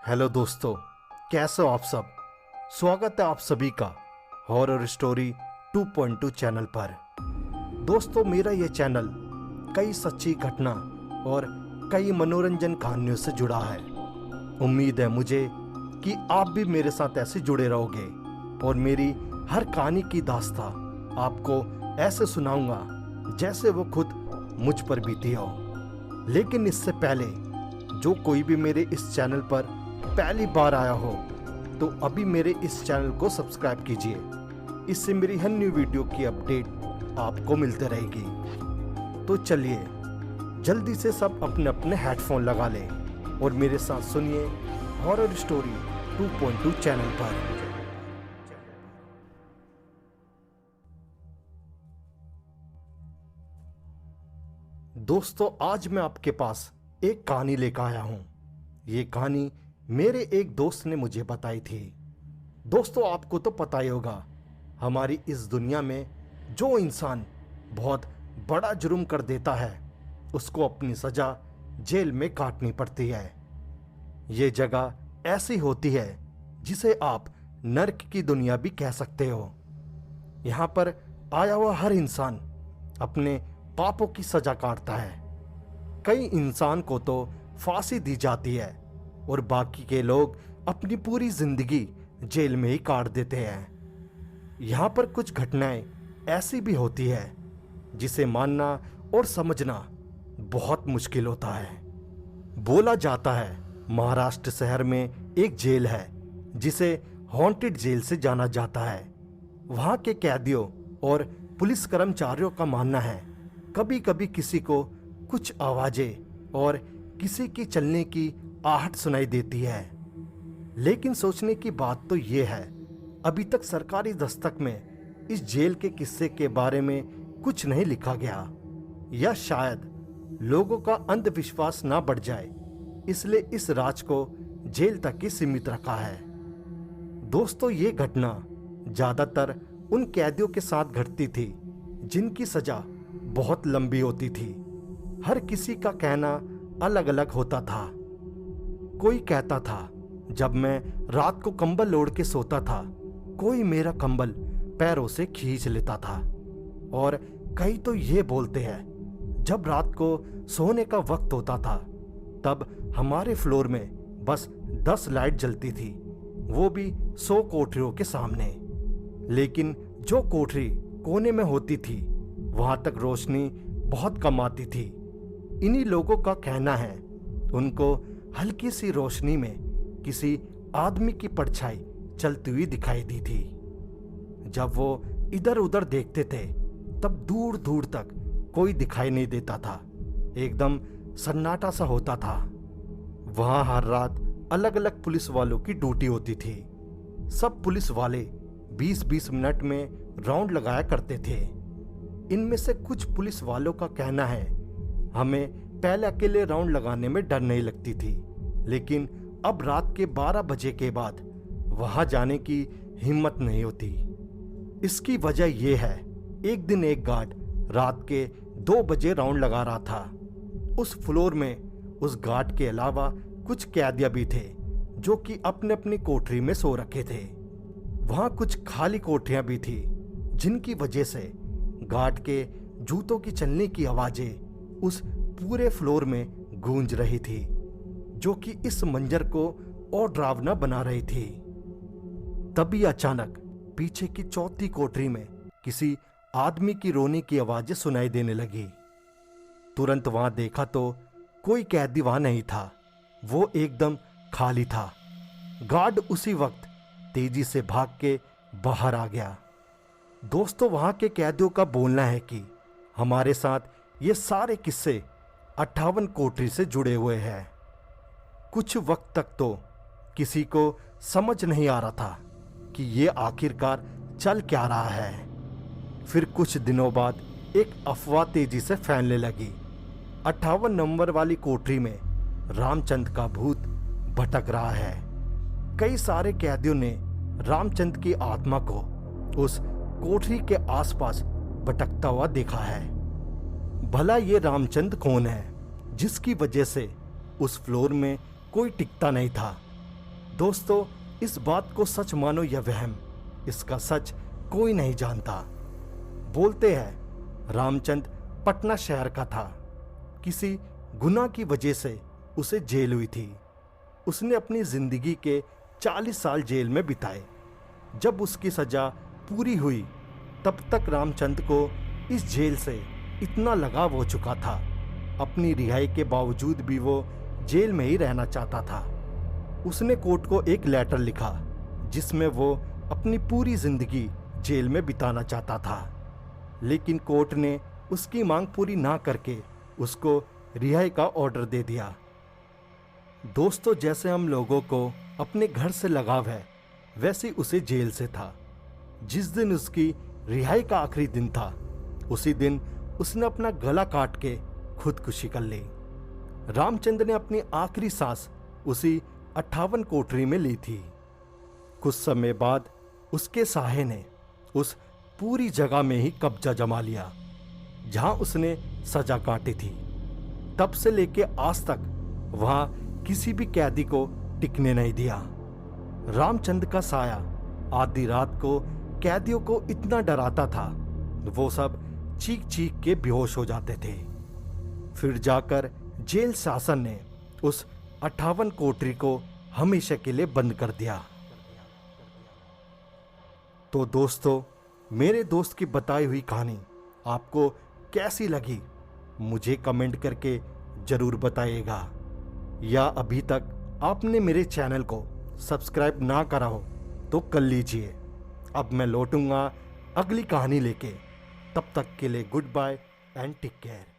Hello दोस्तों, कैसे हो आप सब। स्वागत है आप सभी का हॉरर स्टोरी 2.2 चैनल पर। दोस्तों, मेरा ये चैनल कई सच्ची घटना और कई मनोरंजन कहानियों से जुड़ा है। उम्मीद है मुझे कि आप भी मेरे साथ ऐसे जुड़े रहोगे और मेरी हर कहानी की दास्तां आपको ऐसे सुनाऊंगा जैसे वो खुद मुझ पर बीती हो। लेकिन इससे पहले जो कोई भी मेरे इस चैनल पर पहली बार आया हो तो अभी मेरे इस चैनल को सब्सक्राइब कीजिए। इससे मेरी हर न्यू वीडियो की अपडेट आपको मिलते रहेगी। तो चलिए जल्दी से सब अपने अपने हेडफोन लगा लें और मेरे साथ सुनिए हॉरर स्टोरी 2.2 चैनल पर। दोस्तों, आज मैं आपके पास एक कहानी लेकर आया हूं। ये कहानी मेरे एक दोस्त ने मुझे बताई थी। दोस्तों, आपको तो पता ही होगा, हमारी इस दुनिया में जो इंसान बहुत बड़ा जुर्म कर देता है उसको अपनी सजा जेल में काटनी पड़ती है। ये जगह ऐसी होती है जिसे आप नर्क की दुनिया भी कह सकते हो। यहाँ पर आया हुआ हर इंसान अपने पापों की सजा काटता है। कई इंसान को तो फांसी दी जाती है और बाकी के लोग अपनी पूरी जिंदगी जेल में ही काट देते हैं। यहाँ पर कुछ घटनाएं ऐसी भी होती है जिसे मानना और समझना बहुत मुश्किल होता है। बोला जाता है महाराष्ट्र शहर में एक जेल है जिसे हॉन्टेड जेल से जाना जाता है। वहाँ के कैदियों और पुलिस कर्मचारियों का मानना है कभी कभी किसी को कुछ आवाजें और किसी की चलने की आहट सुनाई देती है। लेकिन सोचने की बात तो यह है, अभी तक सरकारी दस्तक में इस जेल के किस्से के बारे में कुछ नहीं लिखा गया, या शायद लोगों का अंधविश्वास ना बढ़ जाए इसलिए इस राज को जेल तक ही सीमित रखा है। दोस्तों, ये घटना ज्यादातर उन कैदियों के साथ घटती थी जिनकी सजा बहुत लंबी होती थी। हर किसी का कहना अलग अलग होता था। कोई कहता था जब मैं रात को कंबल ओढ़ के सोता था कोई मेरा कंबल पैरों से खींच लेता था, और कई तो ये बोलते हैं जब रात को सोने का वक्त होता था तब हमारे फ्लोर में बस 10 लाइट जलती थी, वो भी 100 कोठरियों के सामने। लेकिन जो कोठरी कोने में होती थी वहां तक रोशनी बहुत कम आती थी। इन्हीं लोगों का कहना है उनको हल्की सी रोशनी में किसी आदमी की परछाई चलती हुई दिखाई दी थी। जब वो इधर उधर देखते थे तब दूर दूर तक कोई दिखाई नहीं देता था, एकदम सन्नाटा सा होता था। वहां हर रात अलग अलग पुलिस वालों की ड्यूटी होती थी। सब पुलिस वाले 20-20 मिनट में राउंड लगाया करते थे। इनमें से कुछ पुलिस वालों का कहना है हमें पहले अकेले राउंड लगाने में डर नहीं लगती थी, लेकिन अब रात के 12 बजे के बाद वहां जाने की हिम्मत नहीं होती। इसकी वजह यह है, एक दिन एक गार्ड रात के 2 बजे राउंड लगा रहा था। उस फ्लोर में उस गार्ड के अलावा कुछ कैदिया भी थे जो कि अपने अपनी कोठरी में सो रखे थे। वहां कुछ खाली कोठरियां भी थी जिनकी वजह से गार्ड के जूतों की चलने की आवाजें उस पूरे फ्लोर में गूंज रही थी, जो कि इस मंजर को और डरावना बना रही थी। तभी अचानक पीछे की चौथी कोठरी में किसी आदमी की रोने की आवाजें सुनाई देने लगी। तुरंत वहां देखा तो कोई कैदी वहां नहीं था, वो एकदम खाली था। गार्ड उसी वक्त तेजी से भाग के बाहर आ गया। दोस्तों, वहां के कैदियों का बोलना है कि हमारे साथ ये सारे किस्से 58 कोठरी से जुड़े हुए हैं। कुछ वक्त तक तो किसी को समझ नहीं आ रहा था कि ये आखिरकार चल क्या रहा है। फिर कुछ दिनों बाद एक अफवाह तेजी से फैलने लगी। 58 नंबर वाली कोठरी में रामचंद का भूत भटक रहा है। कई सारे कैदियों ने रामचंद की आत्मा को उस कोठरी के आसपास भटकता हुआ देखा है। भला ये रामचंद कौन है जिसकी वजह से उस फ्लोर में कोई टिकता नहीं था। दोस्तों, इस बात को सच मानो या वहम, इसका सच कोई नहीं जानता। बोलते हैं रामचंद पटना शहर का था। किसी गुनाह की वजह से उसे जेल हुई थी। उसने अपनी जिंदगी के 40 साल जेल में बिताए। जब उसकी सजा पूरी हुई तब तक रामचंद को इस जेल से इतना लगाव हो चुका था, अपनी रिहाई के बावजूद भी वो जेल में ही रहना चाहता था। उसने कोर्ट को एक लेटर लिखा जिसमें वो अपनी पूरी जिंदगी जेल में बिताना चाहता था, लेकिन कोर्ट ने उसकी मांग पूरी ना करके उसको रिहाई का ऑर्डर दे दिया। दोस्तों, जैसे हम लोगों को अपने घर से लगाव है, वैसे उसे जेल से था। जिस दिन उसकी रिहाई का आखिरी दिन था, उसी दिन उसने अपना गला काट के खुदकुशी कर ली। रामचंद्र ने अपनी आखिरी सांस उसी 58 कोठरी में ली थी। कुछ समय बाद उसके साहे ने उस पूरी जगह में ही कब्जा जमा लिया जहां उसने सजा काटी थी। तब से लेके आज तक वहां किसी भी कैदी को टिकने नहीं दिया। रामचंद्र का साया आधी रात को कैदियों को इतना डराता था, वो सब चीख चीख के बेहोश हो जाते थे। फिर जाकर जेल शासन ने उस 58 कोठरी को हमेशा के लिए बंद कर दिया। तो दोस्तों, मेरे दोस्त की बताई हुई कहानी आपको कैसी लगी मुझे कमेंट करके जरूर बताइएगा। या अभी तक आपने मेरे चैनल को सब्सक्राइब ना करा हो तो कर लीजिए। अब मैं लौटूंगा अगली कहानी लेके। तब तक के लिए goodbye and take care.